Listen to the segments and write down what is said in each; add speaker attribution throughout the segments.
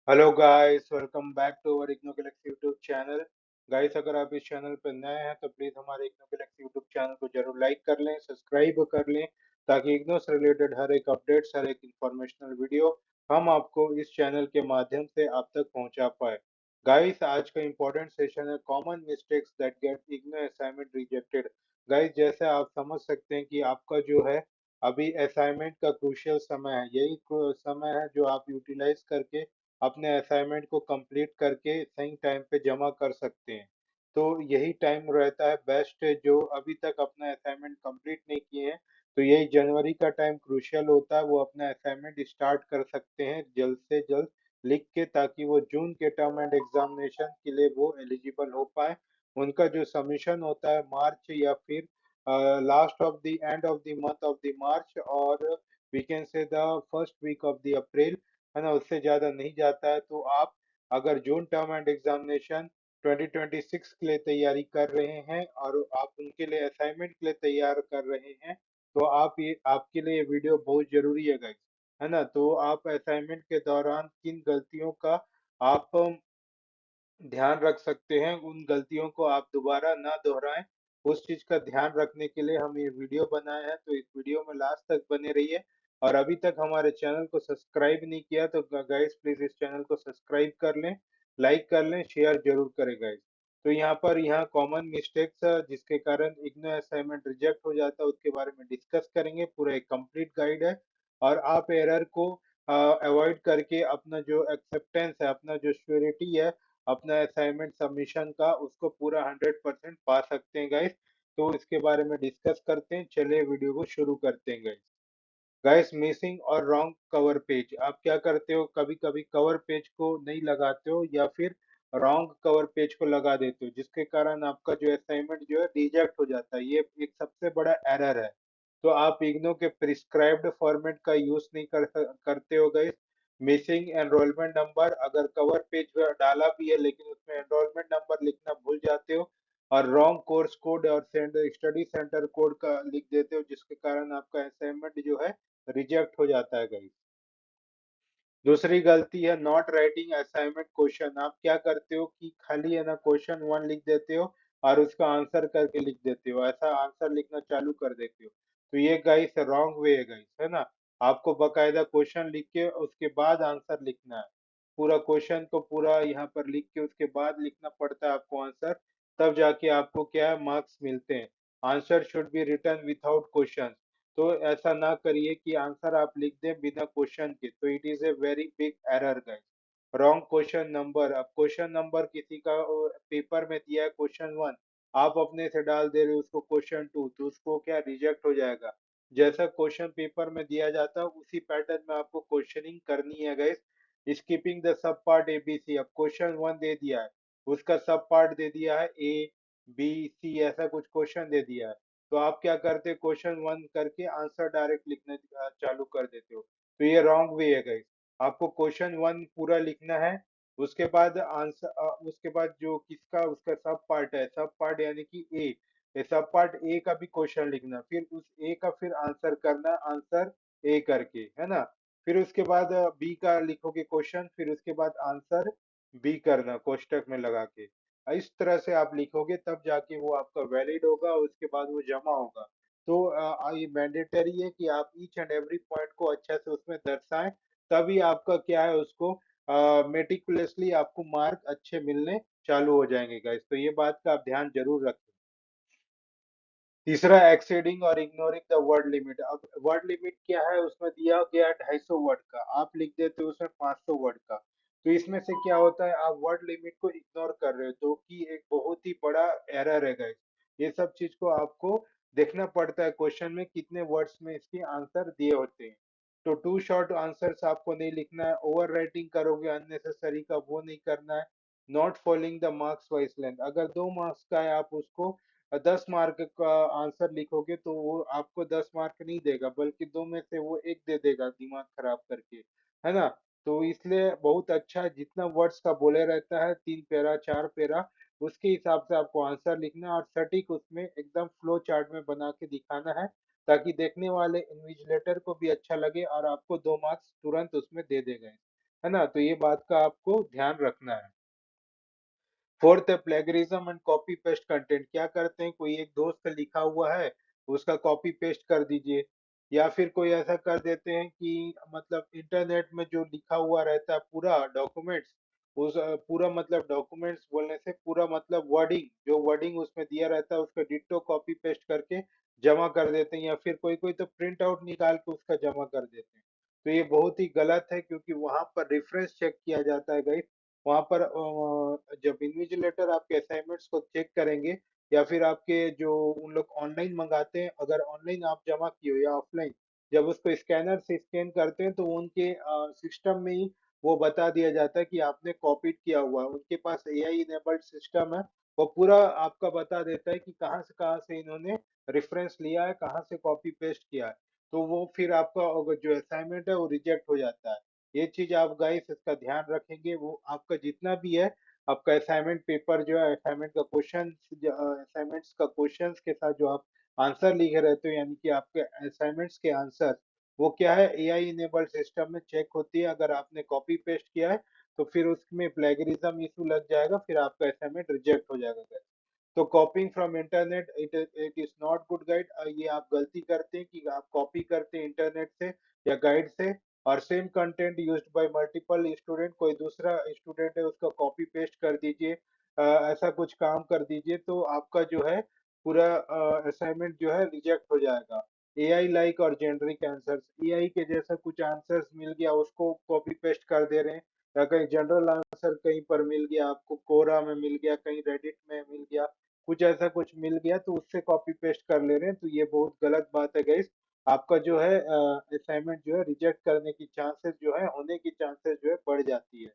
Speaker 1: Hello guys, welcome back to our IGNOU galaxy YouTube channel. Guys, अगर आप इस channel पर नए हैं तो प्लीज हमारे इग्नो गैलेक्सी यूट्यूब चैनल को जरूर लाइक कर लें, सब्सक्राइब कर लें, ताकि इग्नो से रिलेटेड हर एक अपडेट्स, हर एक इंफॉर्मेशनल वीडियो हम आपको इस चैनल के माध्यम से आप तक पहुंचा पाए। गाइस, आज का इंपॉर्टेंट सेशन है common mistakes that get IGNOU assignment rejected. Guys, जैसे आप समझ सकते हैं कि आपका जो है अभी असाइनमेंट का क्रूशियल समय है। यही समय है जो आप यूटिलाइज करके अपने असाइनमेंट को कंप्लीट करके सही टाइम पे जमा कर सकते हैं। तो यही टाइम रहता है बेस्ट, जो अभी तक अपना असाइनमेंट कंप्लीट नहीं किए हैं तो यही जनवरी का टाइम क्रूशियल होता है। वो अपना असाइनमेंट स्टार्ट कर सकते हैं जल्द से जल्द लिख के, ताकि वो जून के टर्म एंड एग्जामिनेशन के लिए वो एलिजिबल हो पाए। उनका जो सबमिशन होता है मार्च या फिर last of the end of the month of the March, और we can say the first week of the April, है ना, उससे ज्यादा नहीं जाता है। तो आप अगर जून टर्म एंड एग्जामिनेशन 2026 के लिए तैयारी कर रहे हैं और आप उनके लिए असाइनमेंट के लिए तैयार कर रहे हैं, तो आप ये आपके लिए ये वीडियो बहुत जरूरी है गाइस, है ना। तो आप असाइनमेंट के दौरान किन गलतियों का आप ध्यान रख सकते हैं, उन गलतियों को आप दोबारा ना दोहराएं, उस चीज का ध्यान रखने के लिए हम ये वीडियो बनाए हैं। तो इस वीडियो में लास्ट तक बने रहिए। और अभी तक हमारे चैनल को सब्सक्राइब नहीं किया तो गाइस प्लीज इस चैनल को सब्सक्राइब कर लें, लाइक कर लें, शेयर जरूर करें गाइस। तो यहाँ कॉमन मिस्टेक्स जिसके कारण इग्नो असाइनमेंट रिजेक्ट हो जाता है उसके बारे में डिस्कस करेंगे। पूरा एक कंप्लीट गाइड है, और आप एरर को अवॉइड करके अपना जो एक्सेप्टेंस है, अपना जो श्योरिटी है अपना असाइनमेंट सबमिशन का, उसको पूरा 100% पा सकते हैं गाइस। तो इसके बारे में डिस्कस करते हैं, चलिए वीडियो को शुरू करते हैं गाइस। गाइस, मिसिंग और रॉन्ग कवर पेज। आप क्या करते हो, कभी कभी कवर पेज को नहीं लगाते हो या फिर रॉन्ग कवर पेज को लगा देते हो, जिसके कारण आपका जो असाइनमेंट जो है रिजेक्ट हो जाता है। ये एक सबसे बड़ा एरर है। तो आप इग्नो के प्रिस्क्राइब्ड फॉर्मेट का यूज नहीं करते हो गाइस। मिसिंग एनरोलमेंट नंबर, अगर कवर पेज पे डाला भी है लेकिन उसमें एनरोलमेंट नंबर लिखना भूल जाते हो, और रॉन्ग कोर्स कोड और स्टडी सेंटर कोड का लिख देते हो, जिसके कारण आपका असाइनमेंट जो है रिजेक्ट हो जाता है गाइस। दूसरी गलती है नॉट राइटिंग असाइनमेंट क्वेश्चन। आप क्या करते हो कि खाली है ना क्वेश्चन वन लिख देते हो और उसका आंसर करके लिख देते हो, ऐसा आंसर लिखना चालू कर देते हो। तो ये गाइस रॉन्ग वे है गाइस, है ना। आपको बकायदा क्वेश्चन लिख के उसके बाद आंसर लिखना है। पूरा क्वेश्चन को पूरा यहाँ पर लिख के उसके बाद लिखना पड़ता है आपको आंसर, तब जाके आपको क्या है मार्क्स मिलते हैं। Answer should be written without question. तो ऐसा ना करिए कि आंसर आप लिख दें बिना क्वेश्चन के, तो it is a very big error guys. Wrong question number, अब क्वेश्चन नंबर किसी का पेपर में दिया है क्वेश्चन वन, आप अपने से डाल दे रहे हो उसको क्वेश्चन टू, तो उसको क्या रिजेक्ट हो जाएगा। जैसा क्वेश्चन पेपर में दिया जाता है उसी पैटर्न में आपको क्वेश्चनिंग करनी है guys. Skipping the sub part ABC, अब क्वेश्चन वन दे दिया है, उसका सब पार्ट दे दिया है ए बी सी, ऐसा कुछ क्वेश्चन दे दिया है, तो आप क्या करते हैं क्वेश्चन वन करके आंसर डायरेक्ट लिखना चालू कर देते हो। तो ये रॉन्ग वे है गाइस। आपको क्वेश्चन वन पूरा लिखना है, उसके बाद आंसर, उसके बाद जो किसका उसका सब पार्ट है, सब पार्ट यानी कि ए, ये सब पार्ट ए का भी क्वेश्चन लिखना, फिर उस ए का फिर आंसर करना, आंसर ए करके, है ना। फिर उसके बाद बी का लिखोगे क्वेश्चन, फिर उसके बाद आंसर बी करना कोष्टक में लगा के। इस तरह से आप लिखोगे तब जाके वो आपका वैलिड होगा, उसके बाद वो जमा होगा। तो ये मैंडेटरी है कि आप ईच एंड एवरी पॉइंट को अच्छा से उसमें दर्शाएं, तभी आपका क्या है उसको मेटिकुलसली आपको मार्क अच्छे मिलने चालू हो जाएंगे गाइस। तो ये बात का आप ध्यान जरूर रखें। तीसरा, एक्सीडिंग और इग्नोरिंग द वर्ड लिमिट। अब वर्ड लिमिट क्या है, उसमें दिया गया 250 वर्ड का, आप लिख देते हो उसमें 500 वर्ड का। तो इसमें से क्या होता है, आप वर्ड लिमिट को इग्नोर कर रहे हो, जो कि एक बहुत ही बड़ा एरर है गाइस। ये सब चीज को आपको देखना पड़ता है क्वेश्चन में कितने वर्ड्स में इसके आंसर दिए होते हैं। तो टू शॉर्ट आंसर्स आपको नहीं लिखना है, ओवर राइटिंग करोगे अननेसेसरी का वो नहीं करना है। Not following the marks wise length, अगर 2 मार्क्स का है आप उसको 10 मार्क का आंसर लिखोगे तो वो आपको 10 मार्क नहीं देगा, बल्कि दो में से वो एक दे देगा दिमाग खराब करके, है ना। तो इसलिए बहुत अच्छा है, जितना वर्ड्स का बोले रहता है 3 पैरा 4 पैरा, उसके हिसाब से आपको आंसर लिखना है, और सटीक उसमें एकदम फ्लो चार्ट में बना के दिखाना है, ताकि देखने वाले इन्विजिलेटर को भी अच्छा लगे और आपको 2 मार्क्स तुरंत उसमें दे देगा। है ना? तो ये बात का आपको ध्यान रखना है। फोर्थ है plagiarism and copy paste content. क्या करते हैं, कोई एक दोस्त का लिखा हुआ है, उसका कॉपी पेस्ट कर दीजिए। या फिर कोई ऐसा कर देते हैं कि मतलब इंटरनेट में जो लिखा हुआ रहता है पूरा डॉक्यूमेंट्स, उस पूरा मतलब डॉक्यूमेंट्स बोलने से पूरा मतलब वर्डिंग, जो वर्डिंग उसमें दिया रहता है उसका डिट्टो कॉपी पेस्ट करके जमा कर देते हैं, या फिर कोई कोई तो प्रिंट आउट निकाल के उसका जमा कर देते हैं। तो ये बहुत ही गलत है, क्योंकि वहां पर रेफरेंस चेक किया जाता है गाइस। वहां पर जब इन्विजिलेटर आपके असाइनमेंट्स को चेक करेंगे, या फिर आपके जो उन लोग ऑनलाइन मंगाते हैं, अगर ऑनलाइन आप जमा किए हो या ऑफलाइन, जब उसको स्कैनर से स्कैन करते हैं तो उनके सिस्टम में ही वो बता दिया जाता है कि आपने कॉपी किया हुआ है। उनके पास एआई इनेबल्ड सिस्टम है, वो पूरा आपका बता देता है कि कहाँ से इन्होंने रेफरेंस लिया है, कहाँ से कॉपी पेस्ट किया है। तो वो फिर आपका अगर जो असाइनमेंट है वो रिजेक्ट हो जाता है। ये चीज आप गाइस इसका ध्यान रखेंगे, वो आपका जितना भी है, आपका असाइनमेंट पेपर जो है, असाइनमेंट का क्वेश्चन, असाइनमेंट्स का क्वेश्चंस के साथ जो आप आंसर लिखे रहते हो, यानी कि आपके असाइनमेंट्स के आंसर, वो क्या है, एआई इनेबल्ड सिस्टम में चेक होती है। अगर आपने कॉपी पेस्ट किया है तो फिर उसमें प्लेगरिज्म इशू लग जाएगा, फिर आपका असाइनमेंट रिजेक्ट हो जाएगा guys। तो कॉपिंग from internet it is not good guide. ये आप गलती करते हैं कि आप कॉपी करते हैं इंटरनेट से या गाइड से, और same content used by multiple student, कोई दूसरा स्टूडेंट है उसका कॉपी पेस्ट कर दीजिए, ऐसा कुछ काम कर दीजिए, तो आपका जो है पूरा असाइनमेंट जो है रिजेक्ट हो जाएगा। एआई लाइक और जेनरिक आंसर्स, एआई के जैसा कुछ आंसर्स मिल गया उसको कॉपी पेस्ट कर दे रहे हैं, या कहीं जनरल आंसर कहीं पर मिल गया आपको, कोरा में मिल गया, कहीं रेडिट में मिल गया, कुछ ऐसा कुछ मिल गया तो उससे कॉपी पेस्ट कर ले रहे हैं, तो ये बहुत गलत बात है गाइस। आपका जो है असाइनमेंट जो है रिजेक्ट करने की चांसेस जो है, होने की चांसेस जो है बढ़ जाती है।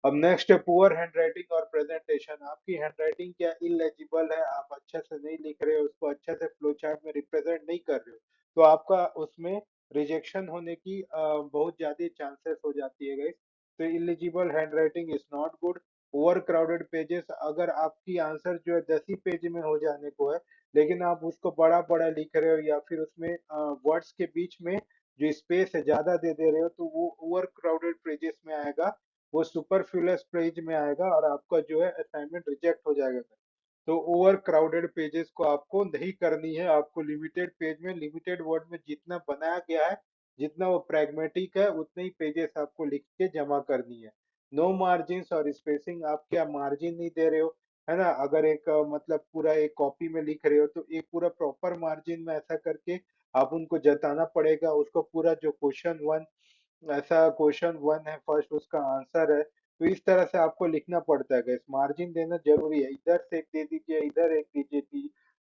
Speaker 1: अब नेक्स्ट है पुअर हैंडराइटिंग और प्रेजेंटेशन। आपकी हैंडराइटिंग क्या इलेजिबल है, आप अच्छे से नहीं लिख रहे हो, उसको अच्छे से फ्लो चार्ट में रिप्रेजेंट नहीं कर रहे हो, तो आपका उसमें रिजेक्शन होने की बहुत ज्यादा चांसेस हो जाती है गाइस। तो eligible handwriting is not good. Over crowded pages, अगर आपकी आंसर जो है 10 ही पेज में हो जाने को है, लेकिन आप उसको बड़ा बड़ा लिख रहे हो, या फिर उसमें वर्ड्स के बीच में जो स्पेस है ज्यादा दे दे रहे हो, तो वो ओवर क्राउडेड पेजेस में आएगा, वो सुपरफ्लूअस पेज में आएगा, और आपका जो है असाइनमेंट रिजेक्ट हो जाएगा। तो ओवर क्राउडेड पेजेस को आपको नहीं करनी है, आपको लिमिटेड पेज में लिमिटेड वर्ड में जितना बनाया गया है, जितना वो प्रैग्मेटिक है, उतने ही पेजेस आपको लिख के जमा करनी है। नो मार्जिन और स्पेसिंग, आप क्या मार्जिन नहीं दे रहे हो, है ना? अगर एक मतलब पूरा एक कॉपी में लिख रहे हो तो एक पूरा प्रॉपर मार्जिन में ऐसा करके आप उनको जताना पड़ेगा, उसको पूरा जो क्वेश्चन वन, ऐसा क्वेश्चन वन है फर्स्ट, उसका आंसर है, तो इस तरह से आपको लिखना पड़ता है गाइस। मार्जिन देना जरूरी है, इधर से एक दे दीजिए, इधर एक दीजिए,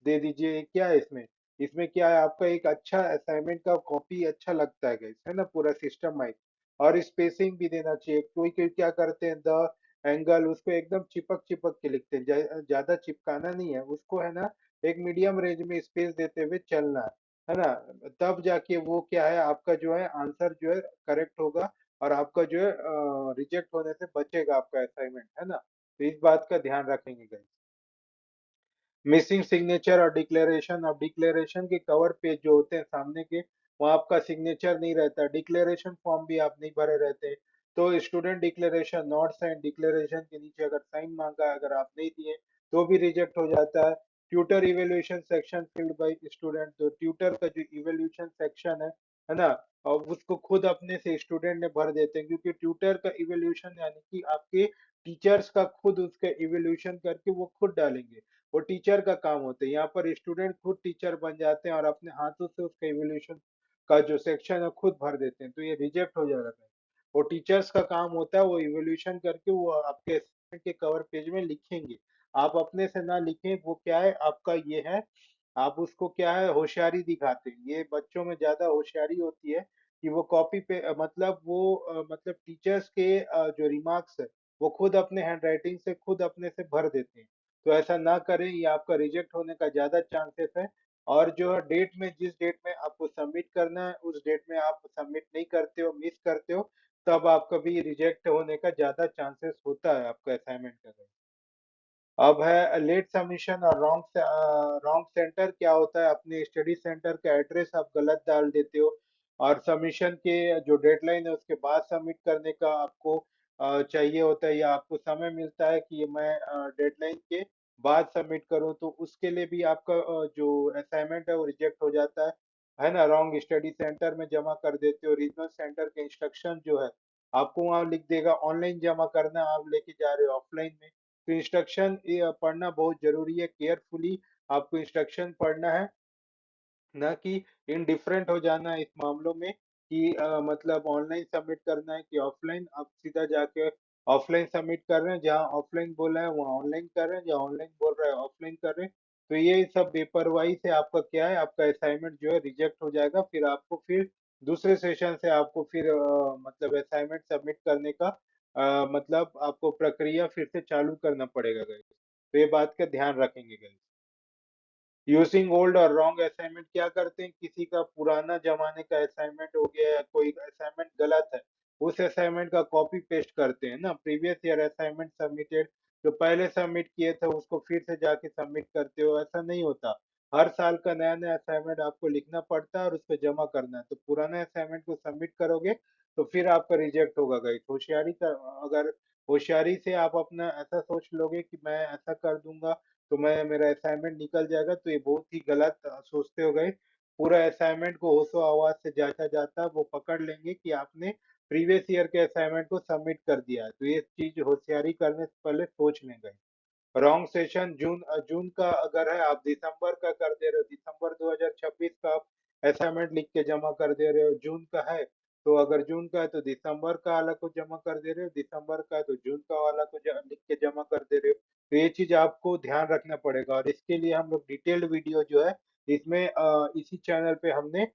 Speaker 1: दे दीजिए, क्या है इसमें, इसमें क्या है, आपका एक अच्छा असाइनमेंट का कॉपी अच्छा लगता है गाइस, है ना, पूरा सिस्टम वाइज। और स्पेसिंग भी देना चाहिए। कोई कोई क्या करते हैं, द एंगल उसको एकदम चिपक चिपक के लिखते हैं, ज्यादा चिपकाना नहीं है उसको, है ना, एक मीडियम रेंज में स्पेस देते हुए चलना है ना, तब जाके वो क्या है, आपका जो है आंसर जो है करेक्ट होगा, और आपका जो है रिजेक्ट होने से बचेगा आपका असाइनमेंट, है ना? तो इस बात का ध्यान रखेंगे गाइस। मिसिंग सिग्नेचर और डिक्लेरेशन, अब डिक्लेरेशन के कवर पेज जो होते हैं सामने के, वहाँ आपका सिग्नेचर नहीं रहता, डिक्लेरेशन फॉर्म भी आप नहीं भरे रहते, तो student declaration not sign, declaration के नीचे अगर साइन मांगा है, अगर आप नहीं दिए तो भी रिजेक्ट हो जाता है। Tutor evaluation section filled by student, तो ट्यूटर का जो इवेल्युएशन सेक्शन है ना, और उसको खुद अपने से स्टूडेंट ने भर देते हैं, क्योंकि ट्यूटर का इवेल्युएशन यानी कि आपके टीचर्स का खुद उसका इवेल्युएशन करके वो खुद डालेंगे, वो टीचर का काम होता है। यहाँ पर स्टूडेंट खुद टीचर बन जाते हैं और अपने हाथों से उसका इवोल्यूशन का जो सेक्शन है खुद भर देते हैं, तो ये रिजेक्ट हो जाता है। वो टीचर्स का काम होता है, वो इवोल्यूशन करके वो आपके assignment के कवर पेज में लिखेंगे। आप अपने से ना लिखें, वो क्या है आपका ये है, आप उसको क्या है होशियारी दिखाते हैं। ये बच्चों में ज्यादा होशियारी होती है कि वो कॉपी पे मतलब वो मतलब टीचर्स के जो रिमार्क्स है वो खुद अपने हैंडराइटिंग से खुद अपने से भर देते हैं। तो ऐसा ना करें, ये आपका रिजेक्ट होने का ज्यादा चांसेस है। और जो है डेट में, जिस डेट में आपको सबमिट करना है उस डेट में आप सबमिट नहीं करते हो, मिस करते हो, तब आपका भी रिजेक्ट होने का ज्यादा चांसेस होता है आपका असाइनमेंट का। अब है लेट सबमिशन और रॉन्ग सेंटर। क्या होता है, अपने स्टडी सेंटर का एड्रेस आप गलत डाल देते हो, और सबमिशन के जो डेडलाइन है उसके बाद सबमिट करने का आपको चाहिए होता है, या आपको समय मिलता है कि मैं डेडलाइन के बाद सबमिट करूं, तो उसके लिए भी आपका जो असाइनमेंट है वो रिजेक्ट हो जाता है ना। रॉन्ग स्टडी सेंटर में जमा कर देते हो, रीजनल सेंटर के इंस्ट्रक्शन जो है आपको वहां लिख देगा ऑनलाइन जमा करना, आप लेके जा रहे हो ऑफलाइन में। तो इंस्ट्रक्शन पढ़ना बहुत जरूरी है, केयरफुली आपको इंस्ट्रक्शन पढ़ना है, ना कि इनडिफरेंट हो जाना इस मामलों में कि मतलब ऑनलाइन सबमिट करना है कि ऑफलाइन। आप सीधा जाके ऑफलाइन सबमिट कर रहे हैं, जहाँ ऑफलाइन बोला है वहाँ ऑनलाइन कर रहे हैं, जहाँ ऑनलाइन बोल रहा है ऑफलाइन कर रहे हैं। तो ये सब बेपरवाही से आपका क्या है, आपका असाइनमेंट जो है रिजेक्ट हो जाएगा। फिर आपको फिर दूसरे सेशन से आपको फिर मतलब असाइनमेंट सबमिट करने का मतलब आपको प्रक्रिया फिर से चालू करना पड़ेगा गाइस। तो ये बात का ध्यान रखेंगे गाइस। यूजिंग ओल्ड और रॉन्ग असाइनमेंट, क्या करते हैं, किसी का पुराना जमाने का असाइनमेंट हो गया है, कोई असाइनमेंट गलत है, उस असाइनमेंट का कॉपी पेस्ट करते हैं ना, प्रीवियस ईयर असाइनमेंट सबमिटेड जो पहले सबमिट किए थे उसको फिर से जाके सबमिट करते हो, ऐसा नहीं होता। हर साल का नया नया असाइनमेंट आपको लिखना पड़ता है और उस पर जमा करना है। तो पुराने असाइनमेंट को सबमिट करोगे तो फिर आपका रिजेक्ट होगा गाइस। होशियारी का, अगर होशियारी से आप अपना ऐसा सोच लोगे कि मैं ऐसा कर दूंगा तो मैं मेरा असाइनमेंट निकल जाएगा, तो ये बहुत ही गलत सोचते हो गए। पूरा असाइनमेंट को होशो हवास से जांचा जाता है, वो पकड़ लेंगे कि आपने प्रीवियस ईयर के असाइनमेंट को सबमिट कर दिया है। तो ये चीज होशियारी करने से पहले सोच लें गए। रॉन्ग सेशन जून जून का अगर है, आप दिसंबर का कर दे रहे हो, दिसंबर 2026 का आप असाइनमेंट लिख के जमा कर दे रहे हो, जून का है तो अगर जून का है तो दिसंबर का वाला को जमा कर दे रहे हो, दिसंबर का है तो जून का वाला को लिख के जमा कर दे रहे हो। तो ये चीज आपको ध्यान रखना पड़ेगा, और इसके लिए हम लोग डिटेल्ड वीडियो जो है इसमें इसी चैनल पे हमने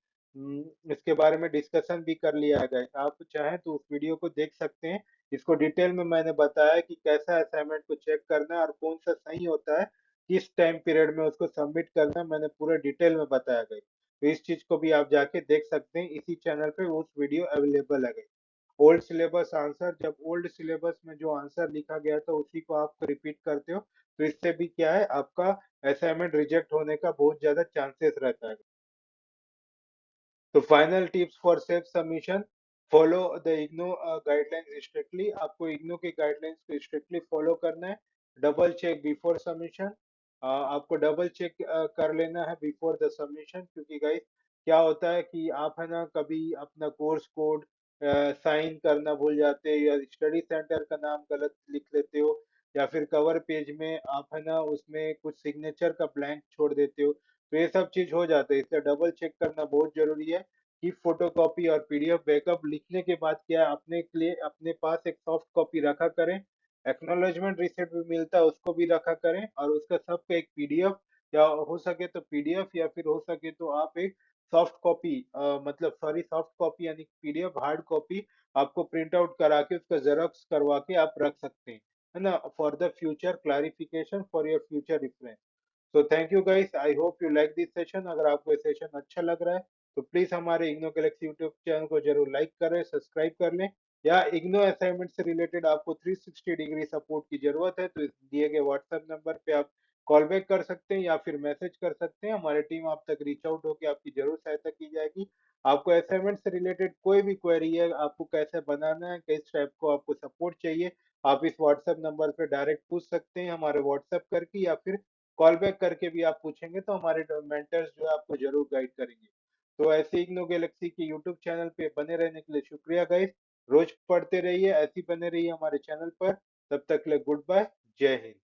Speaker 1: इसके बारे में डिस्कशन भी कर लिया है गाइस। आप चाहें तो उस वीडियो को देख सकते हैं। इसको डिटेल में मैंने बताया कि कैसा असाइनमेंट को चेक करना है और कौन सा सही होता है, किस टाइम पीरियड में उसको सबमिट करना है, मैंने पूरा डिटेल में बताया गया। तो इस चीज को भी आप जाके देख सकते हैं, इसी चैनल पे उस वीडियो अवेलेबल है। ओल्ड सिलेबस आंसर, जब ओल्ड सिलेबस में जो आंसर लिखा गया था उसी को आप रिपीट करते हो तो इससे भी क्या है, आपका असाइनमेंट रिजेक्ट होने का बहुत ज्यादा चांसेस रहता है। तो final tips for self submission, follow the IGNOU guidelines strictly, आपको इग्नो के गाइडलाइंस को स्ट्रिक्टली फॉलो करना है। डबल चेक बिफोर सबमिशन, आपको डबल चेक कर लेना है बिफोर द सबमिशन, क्योंकि गाइस क्या होता है कि आप है ना कभी अपना कोर्स कोड साइन करना भूल जाते हो, या स्टडी सेंटर का नाम गलत लिख लेते हो, या फिर कवर पेज में आप है ना उसमें कुछ सिग्नेचर का ब्लैंक छोड़ देते हो। तो ये सब चीज हो जाता है, इसलिए डबल चेक करना बहुत जरूरी है कि फोटोकॉपी और पीडीएफ बैकअप लिखने के बाद क्या है, अपने के लिए अपने पास एक सॉफ्ट कॉपी रखा करें। एक्नॉलेजमेंट रिसिप्ट भी मिलता है उसको भी रखा करें, और उसका सबका एक पीडीएफ, या हो सके तो पीडीएफ, या फिर हो सके तो आप एक सॉफ्ट कॉपी मतलब सॉरी सॉफ्ट कॉपी यानी पीडीएफ हार्ड कॉपी आपको प्रिंट आउट करा के उसका जेरोक्स करवा के आप रख सकते हैं, है ना, for the future clarification, for your future reference. So thank you guys, I hope you like this session. अगर आपको ये सेशन अच्छा लग रहा है तो प्लीज हमारे इग्नो गैलेक्सी यूट्यूब चैनल को जरूर लाइक करें, सब्सक्राइब कर लें। या इग्नो असाइनमेंट से रिलेटेड आपको 360 डिग्री सपोर्ट की जरूरत है तो इस दिए गए व्हाट्सएप नंबर पे आप कॉल बैक कर सकते हैं या फिर मैसेज कर सकते हैं, हमारी टीम आप तक रीच आउट होकर आपकी जरूर सहायता की जाएगी। आपको असाइनमेंट से रिलेटेड कोई भी क्वेरी है, आपको कैसे बनाना है, किस टाइप को आपको सपोर्ट चाहिए, आप इस व्हाट्सएप नंबर पे डायरेक्ट पूछ सकते हैं हमारे व्हाट्सएप करके, या फिर कॉल बैक करके भी आप पूछेंगे तो हमारे मेंटर्स जो है आपको जरूर गाइड करेंगे। तो ऐसे इग्नो गैलेक्सी के यूट्यूब चैनल पे बने रहने के लिए शुक्रिया गाइस। रोज पढ़ते रहिए, ऐसे ही बने रहिए हमारे चैनल पर। तब तक के लिए गुड बाय, जय हिंद।